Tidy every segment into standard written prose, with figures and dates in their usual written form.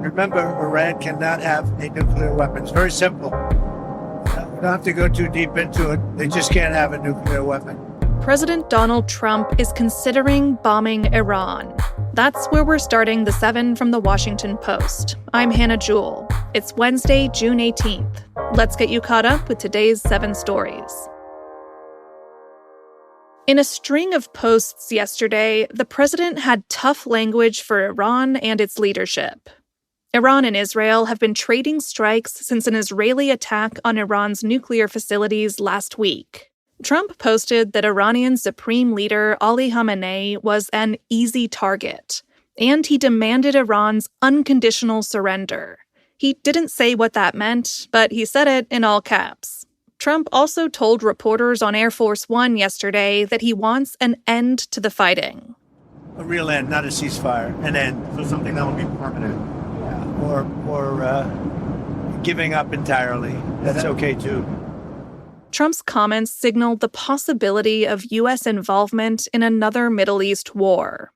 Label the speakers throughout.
Speaker 1: Remember, Iran cannot have a nuclear weapon. It's very simple. We don't have to go too deep into it. They just can't have a nuclear weapon.
Speaker 2: President Donald Trump is considering bombing Iran. That's where we're starting the 7 from the Washington Post. I'm Hannah Jewell. It's Wednesday, June 18th. Let's get you caught up with today's 7 stories. In a string of posts yesterday, the president had tough language for Iran and its leadership. Iran and Israel have been trading strikes since an Israeli attack on Iran's nuclear facilities last week. Trump posted that Iranian Supreme Leader Ali Khamenei was an easy target, and he demanded Iran's unconditional surrender. He didn't say what that meant, but he said it in all caps. Trump also told reporters on Air Force One yesterday that he wants an end to the fighting.
Speaker 1: A real end, not a ceasefire. An end. So something that will be permanent. Or giving up entirely. That's okay, too.
Speaker 2: Trump's comments signaled the possibility of U.S. involvement in another Middle East war.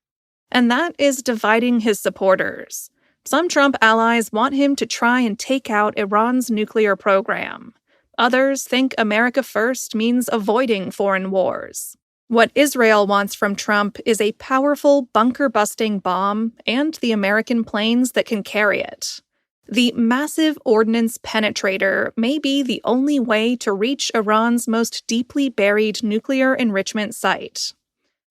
Speaker 2: And that is dividing his supporters. Some Trump allies want him to try and take out Iran's nuclear program. Others think America first means avoiding foreign wars. What Israel wants from Trump is a powerful bunker-busting bomb and the American planes that can carry it. The massive ordnance penetrator may be the only way to reach Iran's most deeply buried nuclear enrichment site.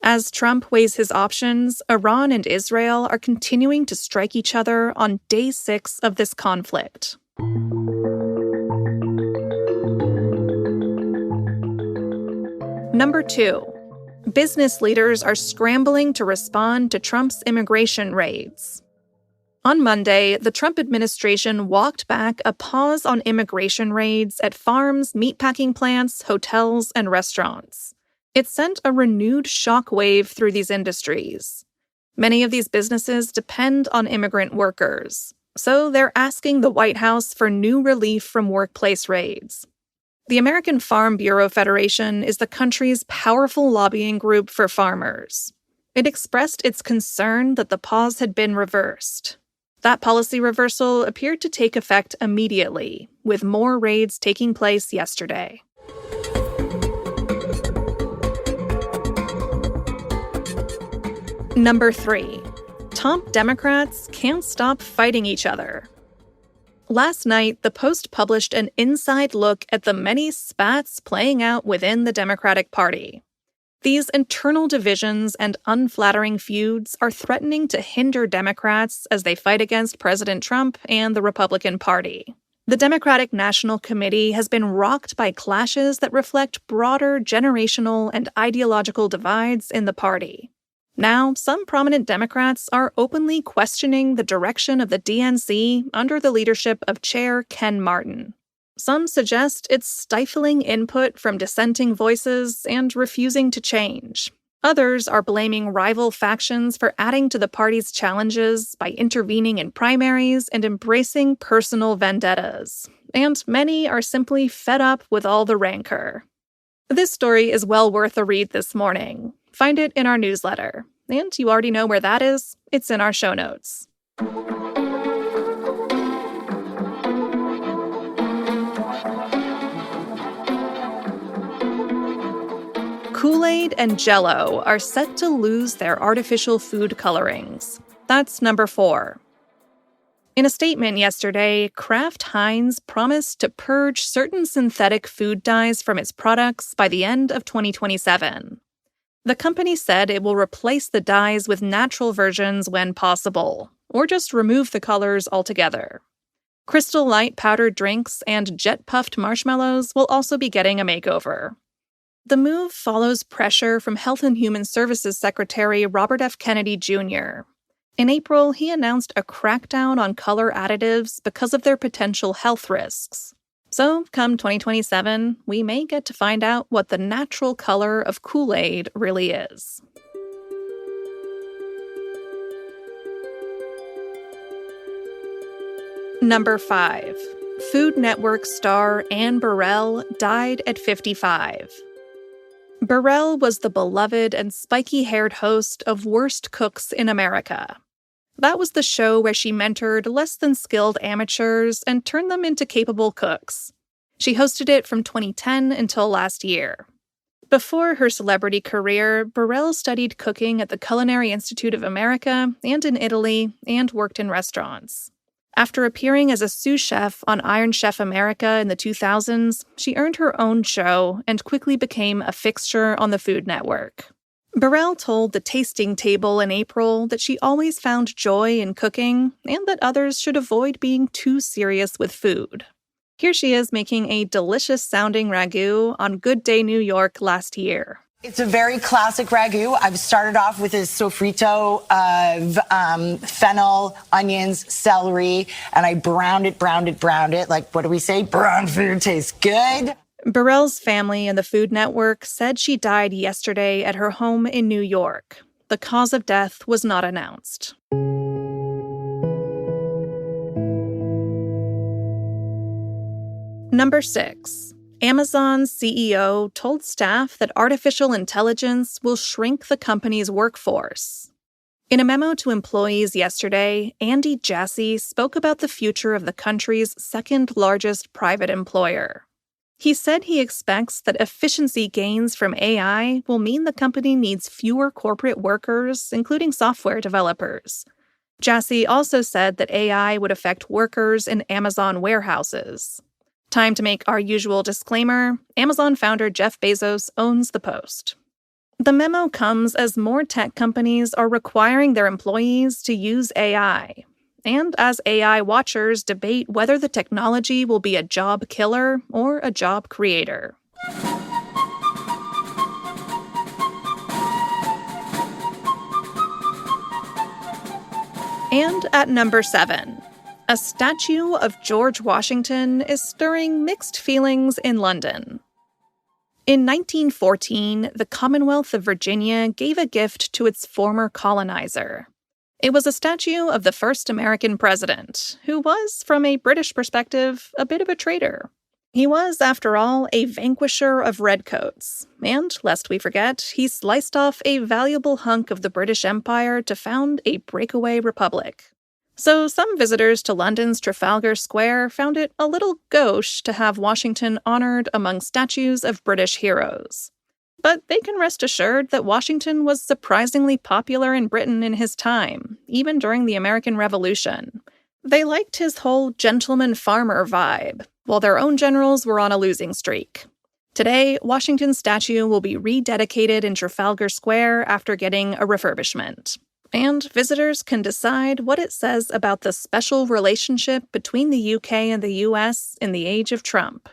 Speaker 2: As Trump weighs his options, Iran and Israel are continuing to strike each other on day 6 of this conflict. Number 2. Business leaders are scrambling to respond to Trump's immigration raids. On Monday, the Trump administration walked back a pause on immigration raids at farms, meatpacking plants, hotels, and restaurants. It sent a renewed shockwave through these industries. Many of these businesses depend on immigrant workers, so they're asking the White House for new relief from workplace raids. The American Farm Bureau Federation is the country's powerful lobbying group for farmers. It expressed its concern that the pause had been reversed. That policy reversal appeared to take effect immediately, with more raids taking place yesterday. Number 3. Top Democrats can't stop fighting each other. Last night, the Post published an inside look at the many spats playing out within the Democratic Party. These internal divisions and unflattering feuds are threatening to hinder Democrats as they fight against President Trump and the Republican Party. The Democratic National Committee has been rocked by clashes that reflect broader generational and ideological divides in the party. Now, some prominent Democrats are openly questioning the direction of the DNC under the leadership of Chair Ken Martin. Some suggest it's stifling input from dissenting voices and refusing to change. Others are blaming rival factions for adding to the party's challenges by intervening in primaries and embracing personal vendettas. And many are simply fed up with all the rancor. This story is well worth a read this morning. Find it in our newsletter. And you already know where that is. It's in our show notes. Kool-Aid and Jell-O are set to lose their artificial food colorings. That's number 4. In a statement yesterday, Kraft Heinz promised to purge certain synthetic food dyes from its products by the end of 2027. The company said it will replace the dyes with natural versions when possible, or just remove the colors altogether. Crystal Light powdered drinks and jet-puffed marshmallows will also be getting a makeover. The move follows pressure from Health and Human Services Secretary Robert F. Kennedy Jr. In April, he announced a crackdown on color additives because of their potential health risks. So, come 2027, we may get to find out what the natural color of Kool-Aid really is. Number 5. Food Network star Anne Burrell died at 55. Burrell was the beloved and spiky-haired host of Worst Cooks in America. That was the show where she mentored less than skilled amateurs and turned them into capable cooks. She hosted it from 2010 until last year. Before her celebrity career, Burrell studied cooking at the Culinary Institute of America and in Italy, and worked in restaurants. After appearing as a sous chef on Iron Chef America in the 2000s, she earned her own show and quickly became a fixture on the Food Network. Burrell told The Tasting Table in April that she always found joy in cooking and that others should avoid being too serious with food. Here she is making a delicious-sounding ragu on Good Day New York last year.
Speaker 3: It's a very classic ragu. I've started off with a sofrito of fennel, onions, celery, and I browned it. Like, what do we say? Brown food tastes good.
Speaker 2: Burrell's family and the Food Network said she died yesterday at her home in New York. The cause of death was not announced. Number 6. Amazon's CEO told staff that artificial intelligence will shrink the company's workforce. In a memo to employees yesterday, Andy Jassy spoke about the future of the country's second-largest private employer. He said he expects that efficiency gains from AI will mean the company needs fewer corporate workers, including software developers. Jassy also said that AI would affect workers in Amazon warehouses. Time to make our usual disclaimer: Amazon founder Jeff Bezos owns the Post. The memo comes as more tech companies are requiring their employees to use AI, and as AI watchers debate whether the technology will be a job killer or a job creator. And at number 7. A statue of George Washington is stirring mixed feelings in London. In 1914, the Commonwealth of Virginia gave a gift to its former colonizer. It was a statue of the first American president, who was, from a British perspective, a bit of a traitor. He was, after all, a vanquisher of redcoats, and, lest we forget, he sliced off a valuable hunk of the British Empire to found a breakaway republic. So some visitors to London's Trafalgar Square found it a little gauche to have Washington honored among statues of British heroes. But they can rest assured that Washington was surprisingly popular in Britain in his time, even during the American Revolution. They liked his whole gentleman farmer vibe, while their own generals were on a losing streak. Today, Washington's statue will be rededicated in Trafalgar Square after getting a refurbishment. And visitors can decide what it says about the special relationship between the UK and the US in the age of Trump.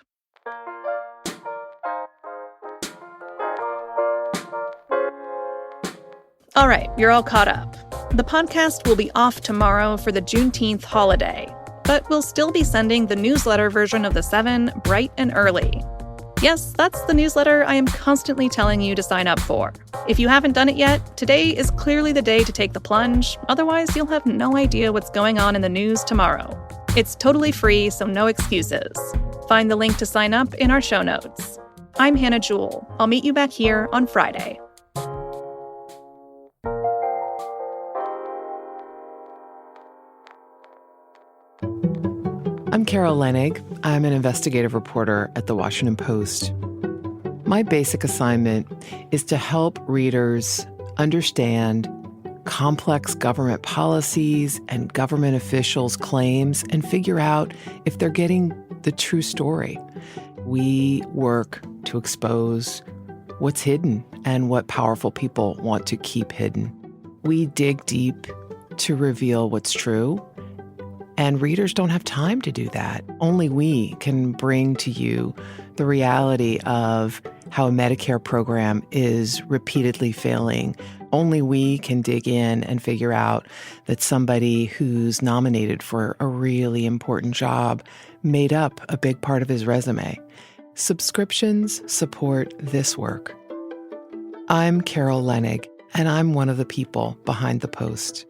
Speaker 2: All right, you're all caught up. The podcast will be off tomorrow for the Juneteenth holiday, but we'll still be sending the newsletter version of The 7 bright and early. Yes, that's the newsletter I am constantly telling you to sign up for. If you haven't done it yet, today is clearly the day to take the plunge, otherwise you'll have no idea what's going on in the news tomorrow. It's totally free, so no excuses. Find the link to sign up in our show notes. I'm Hannah Jewell. I'll meet you back here on Friday.
Speaker 4: I'm Carol Lenig. I'm an investigative reporter at The Washington Post. My basic assignment is to help readers understand complex government policies and government officials' claims and figure out if they're getting the true story. We work to expose what's hidden and what powerful people want to keep hidden. We dig deep to reveal what's true. And readers don't have time to do that. Only we can bring to you the reality of how a Medicare program is repeatedly failing. Only we can dig in and figure out that somebody who's nominated for a really important job made up a big part of his resume. Subscriptions support this work. I'm Carol Lenig, and I'm one of the people behind the Post.